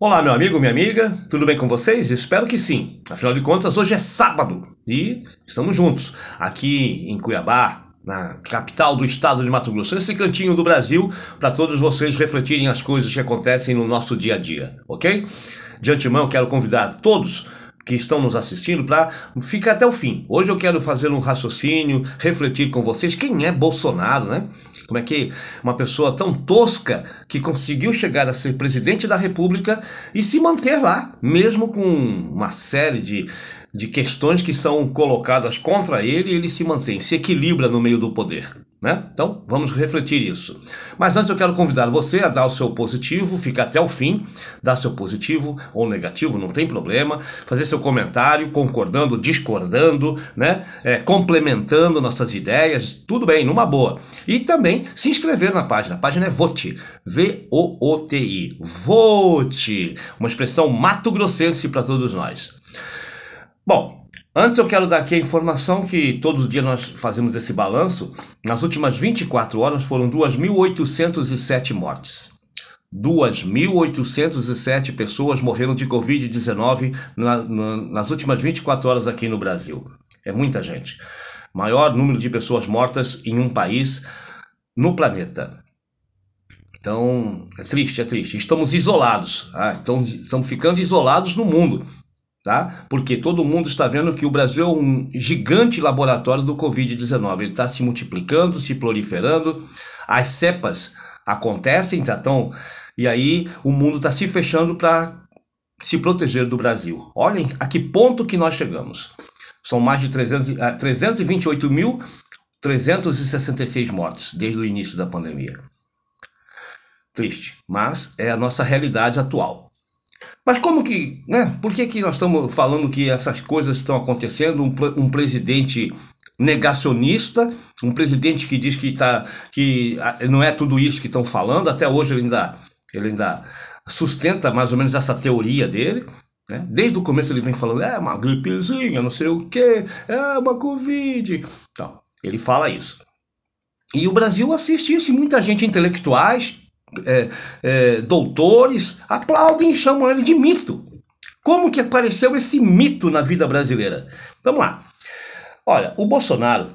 Olá, meu amigo, minha amiga, tudo bem com vocês? Espero que sim. Afinal de contas, hoje é sábado e estamos juntos aqui em Cuiabá, na capital do estado de Mato Grosso, nesse cantinho do Brasil, para todos vocês refletirem as coisas que acontecem no nosso dia a dia, ok? De antemão, eu quero convidar todos que estão nos assistindo para ficar até o fim. Hoje eu quero fazer um raciocínio, refletir com vocês quem é Bolsonaro, né? Como é que uma pessoa tão tosca que conseguiu chegar a ser presidente da República e se manter lá, mesmo com uma série de questões que são colocadas contra ele, ele se mantém, se equilibra no meio do poder, né? Então, vamos refletir isso. Mas antes eu quero convidar você a dar o seu positivo, ficar até o fim, dar seu positivo ou negativo, não tem problema, fazer seu comentário, concordando, discordando, né? Complementando nossas ideias, tudo bem, numa boa. E também se inscrever na página, a página é Vote, V-O-O-T-I, Vote, uma expressão mato-grossense para todos nós. Bom, antes eu quero dar aqui a informação que todos os dias nós fazemos esse balanço. Nas últimas 24 horas foram 2.807 mortes. 2.807 pessoas morreram de Covid-19 nas últimas 24 horas aqui no Brasil. É muita gente. Maior número de pessoas mortas em um país no planeta. Então, é triste, é triste. Estamos isolados. Então, estamos ficando isolados no mundo. Tá? Porque todo mundo está vendo que o Brasil é um gigante laboratório do Covid-19. Ele está se multiplicando, se proliferando, as cepas acontecem, e aí o mundo está se fechando para se proteger do Brasil. Olhem a que ponto que nós chegamos. São mais de 328.366 mortes desde o início da pandemia. Triste, mas é a nossa realidade atual. Mas como que, né? Por que nós estamos falando que essas coisas estão acontecendo? Um presidente negacionista, um presidente que diz que não é tudo isso que estão falando. Até hoje ele ainda sustenta mais ou menos essa teoria dele, né? Desde o começo ele vem falando, é uma gripezinha, não sei o que, é uma Covid. Então, ele fala isso. E o Brasil assiste isso, e muita gente, intelectuais, doutores, aplaudem e chamam ele de mito. Como que apareceu esse mito na vida brasileira? Vamos lá. Olha, o Bolsonaro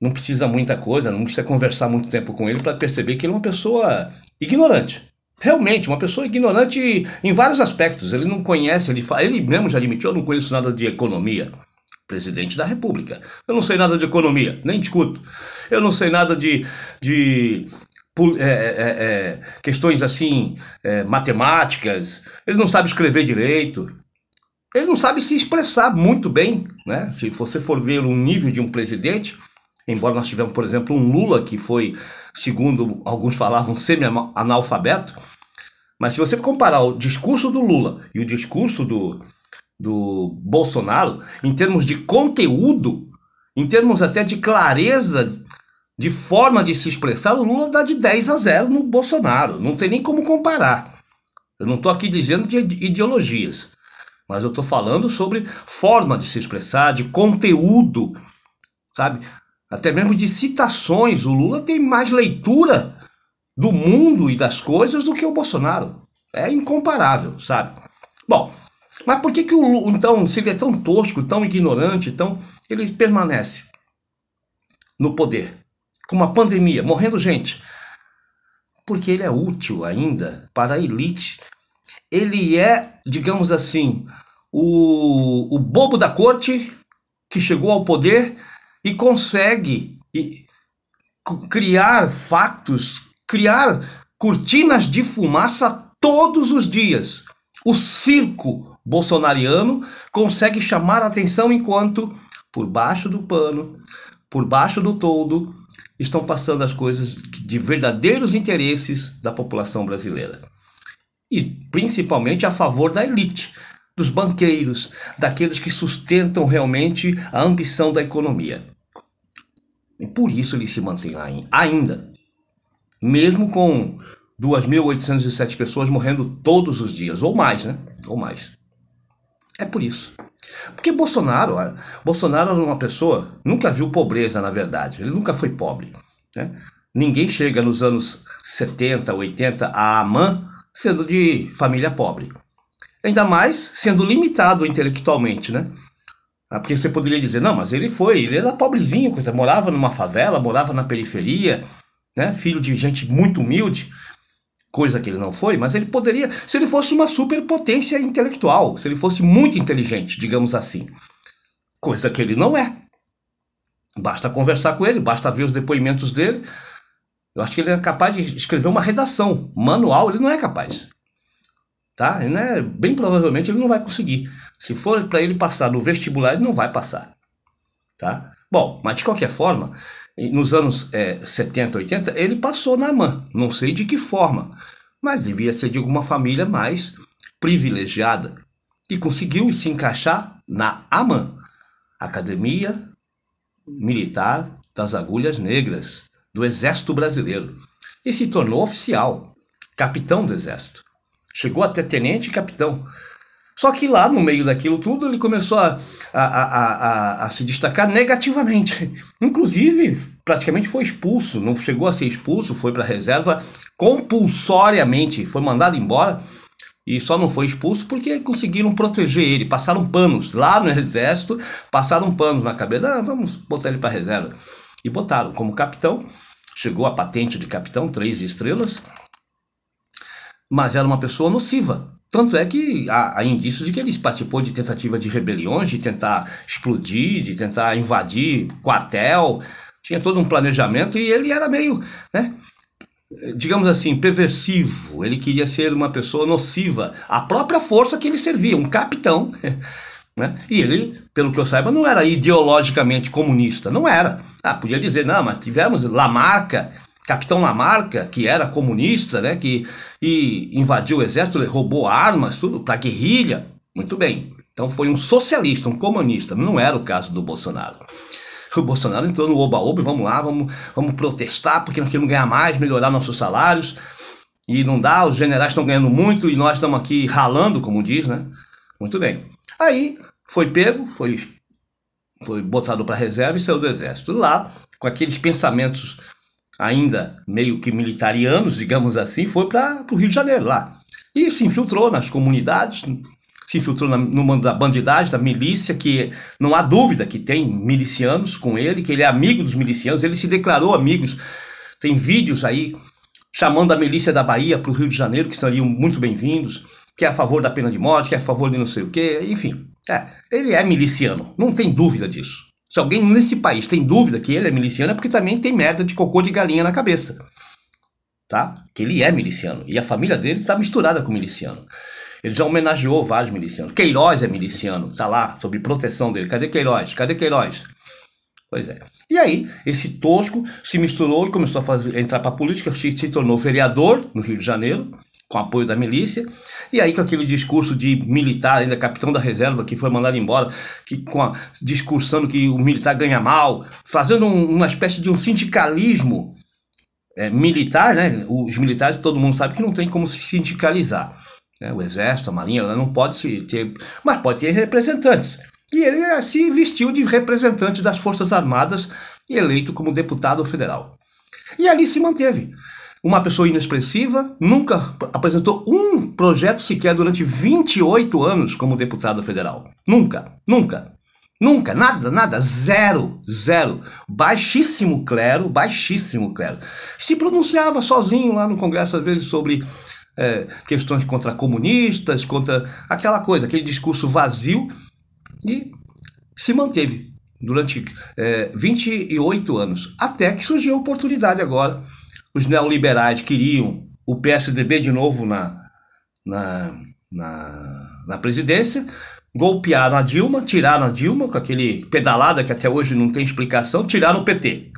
não precisa muita coisa, não precisa conversar muito tempo com ele para perceber que ele é uma pessoa ignorante. Realmente, uma pessoa ignorante em vários aspectos. Ele não conhece, ele mesmo já admitiu, eu não conheço nada de economia. Presidente da República. Eu não sei nada de economia, nem discuto. Eu não sei nada de questões assim, matemáticas. Ele não sabe escrever direito. Ele não sabe se expressar muito bem, né? Se você for ver o nível de um presidente, embora nós tivemos, por exemplo, um Lula que foi, segundo alguns falavam, semi-analfabeto, mas se você comparar o discurso do Lula e o discurso do Bolsonaro, em termos de conteúdo, em termos até de clareza, de forma de se expressar, o Lula dá de 10-0 no Bolsonaro. Não tem nem como comparar. Eu não estou aqui dizendo de ideologias, mas eu estou falando sobre forma de se expressar, de conteúdo, sabe? Até mesmo de citações. O Lula tem mais leitura do mundo e das coisas do que o Bolsonaro. É incomparável, sabe? Bom, mas por que o Lula, então, se ele é tão tosco, tão ignorante, ele permanece no poder? Com uma pandemia, morrendo gente. Porque ele é útil ainda para a elite. Ele é, digamos assim, o bobo da corte que chegou ao poder e consegue criar fatos, criar cortinas de fumaça todos os dias. O circo bolsonariano consegue chamar a atenção enquanto, por baixo do pano, por baixo do toldo, estão passando as coisas de verdadeiros interesses da população brasileira. E principalmente a favor da elite, dos banqueiros, daqueles que sustentam realmente a ambição da economia. E por isso ele se mantém lá ainda. Mesmo com 2.807 pessoas morrendo todos os dias, ou mais, né? Ou mais. É por isso. Porque Bolsonaro era uma pessoa, nunca viu pobreza, na verdade. Ele nunca foi pobre, né? Ninguém chega nos anos 70, 80 a Amã sendo de família pobre. Ainda mais sendo limitado intelectualmente, né? Porque você poderia dizer, não, mas ele era pobrezinho, morava numa favela, morava na periferia, né? Filho de gente muito humilde, coisa que ele não foi, mas ele poderia, se ele fosse uma superpotência intelectual, se ele fosse muito inteligente, digamos assim, coisa que ele não é. Basta conversar com ele, basta ver os depoimentos dele. Eu acho que ele é capaz de escrever uma redação, manual, ele não é capaz. Tá? Ele não é, bem provavelmente ele não vai conseguir. Se for para ele passar no vestibular, ele não vai passar. Tá? Bom, mas de qualquer forma, nos anos 70, 80, ele passou na AMAN. Não sei de que forma, mas devia ser de alguma família mais privilegiada. E conseguiu se encaixar na AMAN, Academia Militar das Agulhas Negras, do Exército Brasileiro. E se tornou oficial, capitão do Exército. Chegou até tenente e capitão. Só que lá, no meio daquilo tudo, ele começou a se destacar negativamente. Inclusive, praticamente foi expulso. Não chegou a ser expulso, foi para a reserva compulsoriamente. Foi mandado embora e só não foi expulso porque conseguiram proteger ele. Passaram panos. Lá no Exército, passaram panos na cabeça. Ah, vamos botar ele para a reserva. E botaram como capitão. Chegou a patente de capitão, 3 estrelas. Mas era uma pessoa nociva. Tanto é que há indícios de que ele participou de tentativa de rebeliões, de tentar explodir, de tentar invadir quartel. Tinha todo um planejamento e ele era meio, né, digamos assim, perversivo. Ele queria ser uma pessoa nociva. A própria força que ele servia, um capitão. Né? E ele, pelo que eu saiba, não era ideologicamente comunista. Não era. Ah, podia dizer, não, mas tivemos Lamarca, Capitão Lamarca, que era comunista, né, e invadiu o exército, roubou armas, tudo, para guerrilha. Muito bem. Então foi um socialista, um comunista. Não era o caso do Bolsonaro. O Bolsonaro entrou no oba-oba e vamos lá, vamos protestar, porque nós queremos ganhar mais, melhorar nossos salários. E não dá, os generais estão ganhando muito e nós estamos aqui ralando, como diz, né? Muito bem. Aí foi pego, foi botado para a reserva e saiu do exército. Lá, com aqueles pensamentos ainda meio que militarianos, digamos assim, foi para o Rio de Janeiro, lá. E se infiltrou nas comunidades, se infiltrou no mundo da bandidagem, da milícia, que não há dúvida que tem milicianos com ele, que ele é amigo dos milicianos, ele se declarou amigos. Tem vídeos aí chamando a milícia da Bahia para o Rio de Janeiro, que seriam muito bem-vindos, que é a favor da pena de morte, que é a favor de não sei o quê, enfim. Ele é miliciano, não tem dúvida disso. Se alguém nesse país tem dúvida que ele é miliciano, é porque também tem merda de cocô de galinha na cabeça. Tá? Que ele é miliciano. E a família dele está misturada com miliciano. Ele já homenageou vários milicianos. Queiroz é miliciano, está lá, sob proteção dele. Cadê Queiroz? Cadê Queiroz? Pois é. E aí, esse tosco se misturou e começou a entrar para a política, se tornou vereador no Rio de Janeiro, com apoio da milícia, e aí com aquele discurso de militar, ainda capitão da reserva, que foi mandado embora, discursando que o militar ganha mal, fazendo uma espécie de um sindicalismo militar, né? Os militares, todo mundo sabe que não tem como se sindicalizar. Né? O exército, a marinha, não pode se ter, mas pode ter representantes. E ele se vestiu de representante das Forças Armadas e eleito como deputado federal. E ali se manteve. Uma pessoa inexpressiva, nunca apresentou um projeto sequer durante 28 anos como deputado federal. Nunca, nunca, nunca, nada, zero. Baixíssimo clero. Se pronunciava sozinho lá no Congresso, às vezes, sobre questões contra comunistas, contra aquela coisa, aquele discurso vazio, e se manteve durante 28 anos, até que surgiu a oportunidade agora. Os neoliberais queriam o PSDB de novo na presidência, golpearam a Dilma, tiraram a Dilma com aquele pedalada que até hoje não tem explicação, tiraram o PT.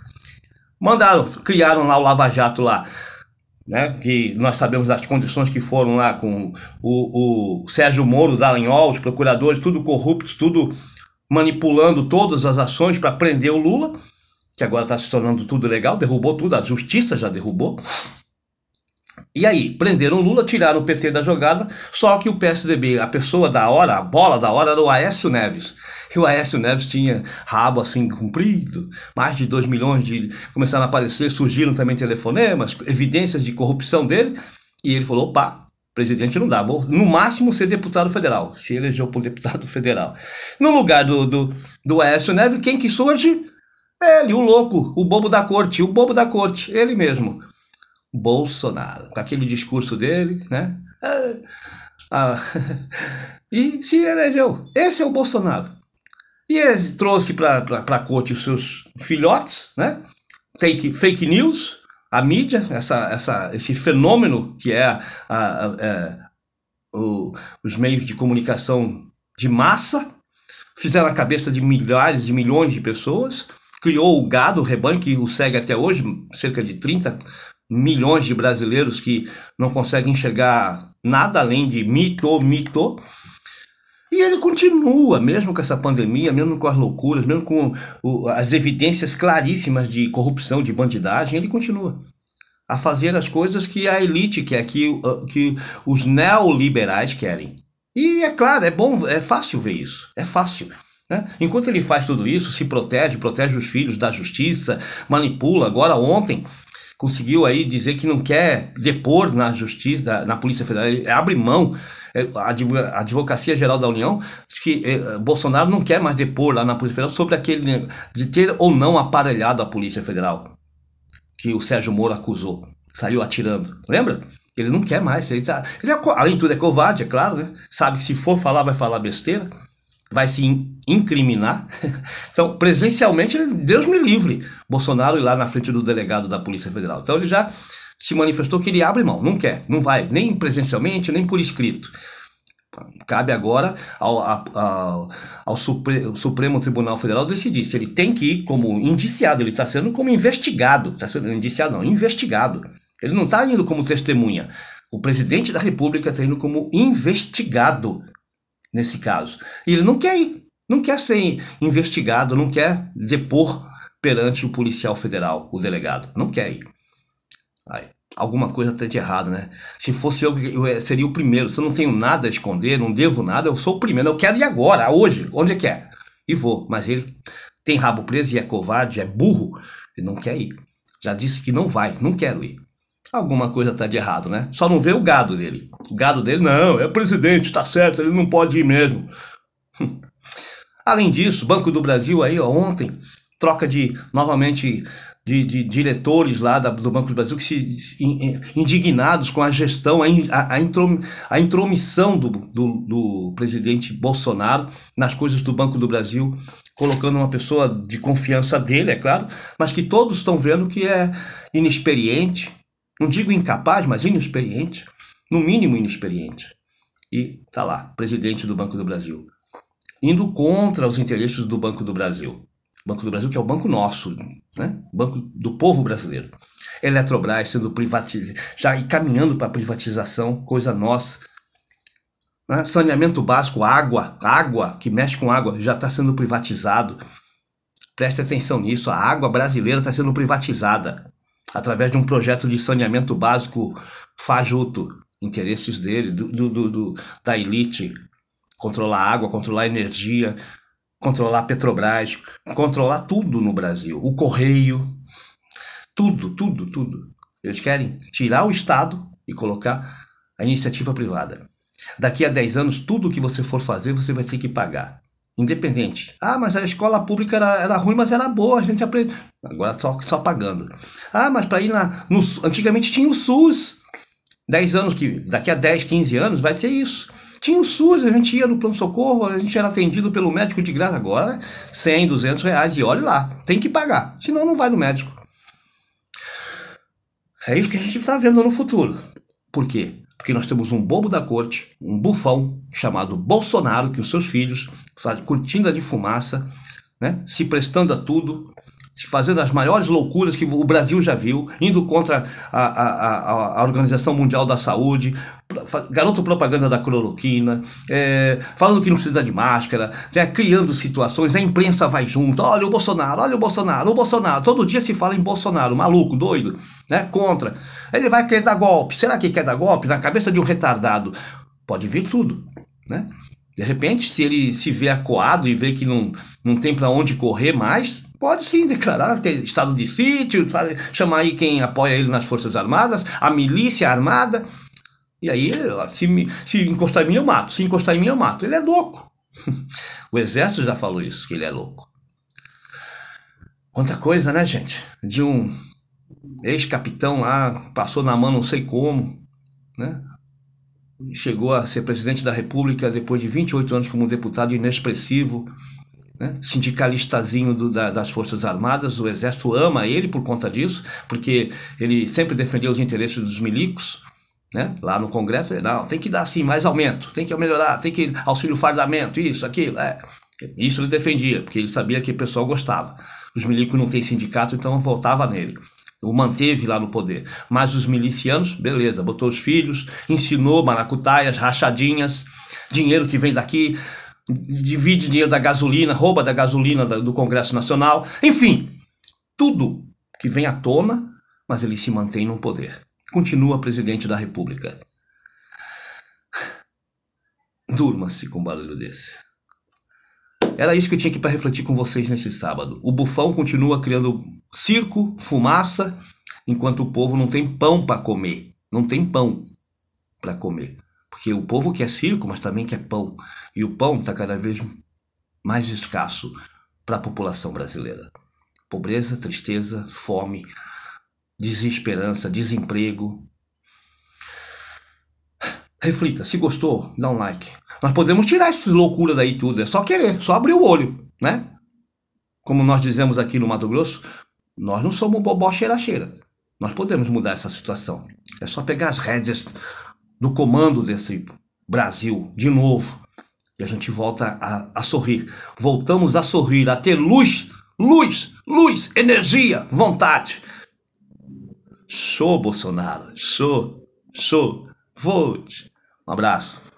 Criaram lá o Lava Jato lá, né, que nós sabemos das condições que foram lá com o Sérgio Moro, Dallagnol, os procuradores, tudo corruptos, tudo manipulando todas as ações para prender o Lula, que agora está se tornando tudo legal, derrubou tudo, a justiça já derrubou. E aí, prenderam o Lula, tiraram o PT da jogada, só que o PSDB, a pessoa da hora, a bola da hora era o Aécio Neves. E o Aécio Neves tinha rabo assim comprido, mais de 2 milhões começaram a aparecer, surgiram também telefonemas, evidências de corrupção dele, e ele falou, opa, Presidente não dá, vou no máximo ser deputado federal, se elegeu por deputado federal. No lugar do Aécio Neves, quem que surge? Ele, o louco, o bobo da corte, ele mesmo. Bolsonaro, com aquele discurso dele, né? E se elegeu. Esse é o Bolsonaro. E ele trouxe para a corte os seus filhotes, né? Fake news, a mídia, esse fenômeno que é os meios de comunicação de massa, fizeram a cabeça de milhares e milhões de pessoas, criou o gado, o rebanho, que o segue até hoje, cerca de 30 milhões de brasileiros que não conseguem enxergar nada além de mito. E ele continua, mesmo com essa pandemia, mesmo com as loucuras, mesmo com as evidências claríssimas de corrupção, de bandidagem, ele continua a fazer as coisas que a elite quer, que os neoliberais querem. E é claro, é bom, é fácil ver isso, é fácil. Né? Enquanto ele faz tudo isso, se protege os filhos da justiça, manipula. Agora ontem conseguiu aí dizer que não quer depor na justiça, na Polícia Federal, ele abre mão. A Advocacia Geral da União diz que Bolsonaro não quer mais depor lá na Polícia Federal sobre aquele de ter ou não aparelhado a Polícia Federal, que o Sérgio Moro acusou, saiu atirando, lembra? Ele não quer mais, além de tudo é covarde, é claro, né? Sabe que se for falar, vai falar besteira, vai se incriminar. Então, presencialmente, Deus me livre, Bolsonaro ir lá na frente do delegado da Polícia Federal. Então ele já se manifestou que ele abre mão, não quer, não vai, nem presencialmente, nem por escrito. Cabe agora ao Supremo Tribunal Federal decidir se ele tem que ir como indiciado. Ele está sendo como investigado, investigado. Ele não está indo como testemunha. O presidente da República está indo como investigado nesse caso. E ele não quer ir, não quer ser investigado, não quer depor perante o policial federal, o delegado, não quer ir. Aí, alguma coisa tá de errado, né? Se fosse eu seria o primeiro. Se eu não tenho nada a esconder, não devo nada, eu sou o primeiro. Eu quero ir agora, hoje, onde é que é? E vou. Mas ele tem rabo preso e é covarde, é burro. Ele não quer ir. Já disse que não vai, não quero ir. Alguma coisa tá de errado, né? Só não vê o gado dele. O gado dele, não, é o presidente, tá certo, ele não pode ir mesmo. Além disso, Banco do Brasil aí, ó, ontem, troca novamente de diretores lá do Banco do Brasil que indignados com a gestão, a intromissão do presidente Bolsonaro nas coisas do Banco do Brasil, colocando uma pessoa de confiança dele, é claro, mas que todos estão vendo que é inexperiente, não digo incapaz, mas inexperiente, no mínimo inexperiente. E tá lá, presidente do Banco do Brasil, indo contra os interesses do Banco do Brasil. Banco do Brasil, que é o banco nosso, né? Banco do povo brasileiro. Eletrobras sendo privatizado, já caminhando para privatização, coisa nossa. Né? Saneamento básico, água, que mexe com água, já está sendo privatizado. Preste atenção nisso, a água brasileira está sendo privatizada através de um projeto de saneamento básico fajuto. Interesses dele, da elite, controlar a água, controlar a energia, controlar a Petrobras, controlar tudo no Brasil, o Correio, tudo. Eles querem tirar o Estado e colocar a iniciativa privada. Daqui a 10 anos, tudo que você for fazer, você vai ter que pagar. Independente. Ah, mas a escola pública era ruim, mas era boa, a gente aprende. Agora só pagando. Ah, mas para ir antigamente tinha o SUS. 10 anos, daqui a 10, 15 anos vai ser isso. Tinha o SUS, a gente ia no pronto-socorro, a gente era atendido pelo médico de graça. Agora, 100, 200 reais, e olha lá, tem que pagar, senão não vai no médico. É isso que a gente está vendo no futuro. Por quê? Porque nós temos um bobo da corte, um bufão chamado Bolsonaro, que os seus filhos fazem cortina de fumaça, né, se prestando a tudo, fazendo as maiores loucuras que o Brasil já viu, indo contra a Organização Mundial da Saúde, garoto propaganda da cloroquina, falando que não precisa de máscara, criando situações, a imprensa vai junto, olha o Bolsonaro, todo dia se fala em Bolsonaro, maluco, doido, né, contra. Ele vai querer dar golpe, será que quer dar golpe? Na cabeça de um retardado, pode vir tudo, né? De repente, se ele se vê acuado e vê que não tem para onde correr mais, pode sim declarar estado de sítio, chamar aí quem apoia ele nas Forças Armadas, a milícia armada, E aí, se encostar em mim, eu mato. Se encostar em mim, eu mato. Ele é louco. O exército já falou isso, que ele é louco. Quanta coisa, né, gente? De um ex-capitão lá, passou na mão não sei como, né? Chegou a ser presidente da República depois de 28 anos como deputado inexpressivo, né? Sindicalistazinho das Forças Armadas. O Exército ama ele por conta disso, porque ele sempre defendeu os interesses dos milicos, né? Lá no Congresso, não, tem que dar assim mais aumento, tem que melhorar, tem que auxílio fardamento, isso, aquilo, Isso ele defendia, porque ele sabia que o pessoal gostava. Os milicos não têm sindicato, então voltava nele. O manteve lá no poder. Mas os milicianos, beleza, botou os filhos, ensinou maracutaias, rachadinhas, dinheiro que vem daqui, divide dinheiro da gasolina, rouba da gasolina do Congresso Nacional, enfim, tudo que vem à tona, mas ele se mantém no poder. Continua presidente da República. Durma-se com um barulho desse. Era isso que eu tinha aqui para refletir com vocês nesse sábado. O bufão continua criando circo, fumaça, enquanto o povo não tem pão para comer. Não tem pão para comer. Porque o povo quer circo, mas também quer pão. E o pão está cada vez mais escasso para a população brasileira. Pobreza, tristeza, fome, desesperança, desemprego. Reflita, se gostou, dá um like. Nós podemos tirar essa loucura daí tudo, é só querer, só abrir o olho, né? Como nós dizemos aqui no Mato Grosso, nós não somos bobó cheira-cheira. Nós podemos mudar essa situação. É só pegar as rédeas do comando desse Brasil de novo e a gente volta a sorrir. Voltamos a sorrir, a ter luz, energia, vontade. Show, Bolsonaro, show, vote. Um abraço.